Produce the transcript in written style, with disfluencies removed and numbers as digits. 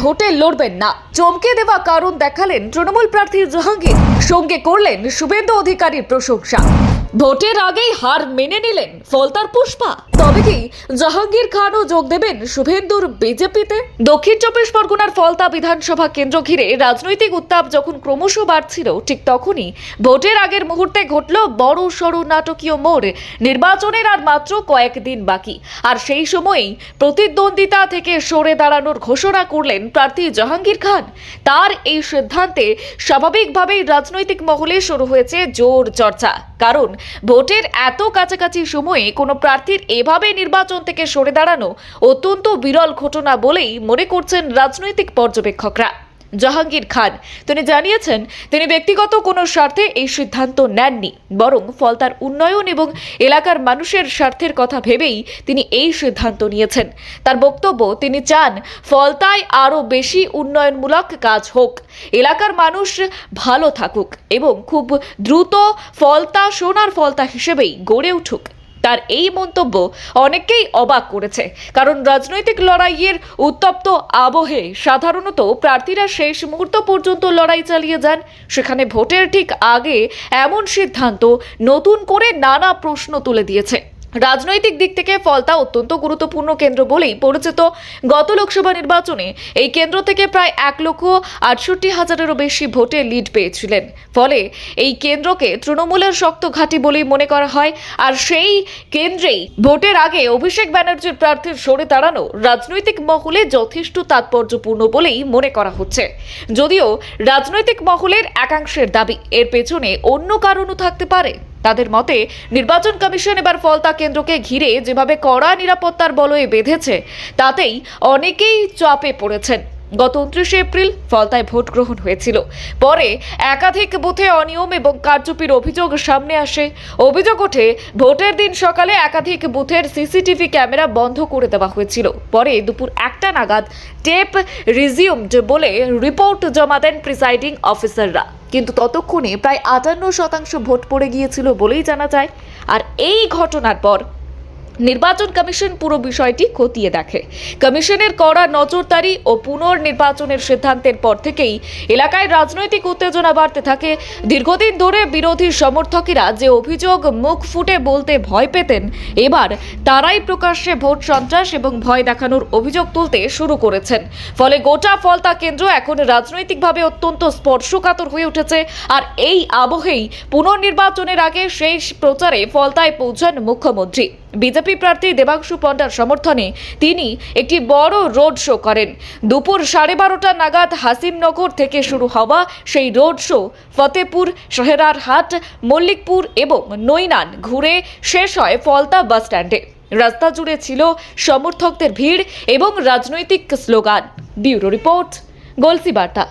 ভোটে লড়বেন না, চমকে দেওয়া কারণ দেখালেন তৃণমূল প্রার্থী জাহাঙ্গীর। সঙ্গে করলেন শুভেন্দু অধিকারীর প্রশংসা। ভোটের আগেই হার মেনে নিলেন ফলতার পুষ্পা। তবে কি জাহাঙ্গীর খানও যোগ দেবেন শুভেন্দুর বিজেপিতে? দক্ষিণ চব্বিশ পরগনার ফলতা বিধানসভা কেন্দ্র ঘিরে রাজনৈতিক উত্তাপ যখন ক্রমশ বাড়ছিল, ঠিক তখনই ভোটের আগের মুহূর্তে ঘটল বড় সড় নাটকীয় মোড়। নির্বাচনের আর মাত্র কয়েকদিন বাকি, আর সেই সময়েই প্রতিদ্বন্দ্বিতা থেকে সরে দাঁড়ানোর ঘোষণা করলেন প্রার্থী জাহাঙ্গীর খান। তার এই সিদ্ধান্তে স্বাভাবিকভাবেই রাজনৈতিক মহলে শুরু হয়েছে জোর চর্চা। কারণ ভোটের এত কাছাকাছি সময়ে কোনো প্রার্থীর এভাবে নির্বাচন থেকে সরে দাঁড়ানো অত্যন্ত বিরল ঘটনা বলেই মনে করছেন রাজনৈতিক পর্যবেক্ষকরা। জাহাঙ্গীর খান তিনি জানিয়েছেন, তিনি ব্যক্তিগত কোনো স্বার্থে এই সিদ্ধান্ত নেননি, বরং ফলতার উন্নয়ন এবং এলাকার মানুষের স্বার্থের কথা ভেবেই তিনি এই সিদ্ধান্ত নিয়েছেন। তার বক্তব্য, তিনি চান ফলতায় আরও বেশি উন্নয়নমূলক কাজ হোক, এলাকার মানুষ ভালো থাকুক এবং খুব দ্রুত ফলতা সোনার ফলতা হিসেবেই গড়ে উঠুক। তার এই মন্তব্য অনেককেই অবাক করেছে, কারণ রাজনৈতিক লড়াইয়ের উত্তপ্ত আবহে সাধারণত প্রার্থীরা শেষ মুহূর্ত পর্যন্ত লড়াই চালিয়ে যান। সেখানে ভোটের ঠিক আগে এমন সিদ্ধান্ত নতুন করে নানা প্রশ্ন তুলে দিয়েছে। রাজনৈতিক দিক থেকে ফলতা অত্যন্ত গুরুত্বপূর্ণ কেন্দ্র বলেই পরিচিত। গত লোকসভা নির্বাচনে এই কেন্দ্র থেকে প্রায় 1,68,000-এরও বেশি ভোটে লিড পেয়েছিলেন। ফলে এই কেন্দ্রকে তৃণমূলের শক্ত ঘাঁটি বলেই মনে করা হয়। আর সেই কেন্দ্রেই ভোটের আগে অভিষেক ব্যানার্জির প্রার্থীর সরে দাঁড়ানো রাজনৈতিক মহলে যথেষ্ট তাৎপর্যপূর্ণ বলেই মনে করা হচ্ছে। যদিও রাজনৈতিক মহলের একাংশের দাবি এর পেছনে অন্য কারণও থাকতে পারে। তাদের মতে, নির্বাচন কমিশন এবার ফলতা কেন্দ্রকে ঘিরে যেভাবে কড়া নিরাপত্তার বলয়ে বেঁধেছে, তাতেই অনেকেই চাপে পড়েছেন। গত 29 এপ্রিল ফলতায় ভোট গ্রহণ হয়েছিল। পরে একাধিক বুথে অনিয়ম এবং কারচুপির অভিযোগ সামনে আসে। অভিযোগ ওঠে, ভোটের দিন সকালে একাধিক বুথের সিসিটিভি ক্যামেরা বন্ধ করে দেওয়া হয়েছিল। পরে দুপুর 1টা নাগাদ টেপ রিজিউমড বলে রিপোর্ট জমা দেন প্রিসাইডিং অফিসাররা, কিন্তু ততক্ষণে প্রায় 58% ভোট পড়ে গিয়েছিল বলেই জানা যায়। আর এই ঘটনার পর নির্বাচন কমিশন পুরো বিষয়টি খতিয়ে দেখে। কমিশনের কড়া নজরদারি ও পুনর্নির্বাচনের সিদ্ধান্তের পর থেকেই এলাকায় রাজনৈতিক উত্তেজনা বাড়তে থাকে। দীর্ঘদিন ধরে বিরোধী সমর্থকেরা যে অভিযোগ মুখ ফুটে বলতে ভয় পেতেন, এবার তারাই প্রকাশ্যে ভোট সন্ত্রাস এবং ভয় দেখানোর অভিযোগ তুলতে শুরু করেছেন। ফলে গোটা ফলতা কেন্দ্র এখন রাজনৈতিকভাবে অত্যন্ত স্পর্শকাতর হয়ে উঠেছে। আর এই আবহেই পুনর্নির্বাচনের আগে শেষ প্রচারে ফলতায় পৌঁছান মুখ্যমন্ত্রী। বিজেপি প্রার্থী দেবাংশু পণ্ডার সমর্থনে তিনি একটি বড় রোড শো করেন। দুপুর 12:30 নাগাদ হাসিমনগর থেকে শুরু হওয়া সেই রোড শো ফতেপুর, শহেরারহাট, মল্লিকপুর এবং নৈনান ঘুরে শেষ হয় ফলতা বাস স্ট্যান্ডে। রাস্তা জুড়ে ছিল সমর্থকদের ভিড় এবং রাজনৈতিক স্লোগান। ব্যুরো রিপোর্ট, গলসি বার্তা।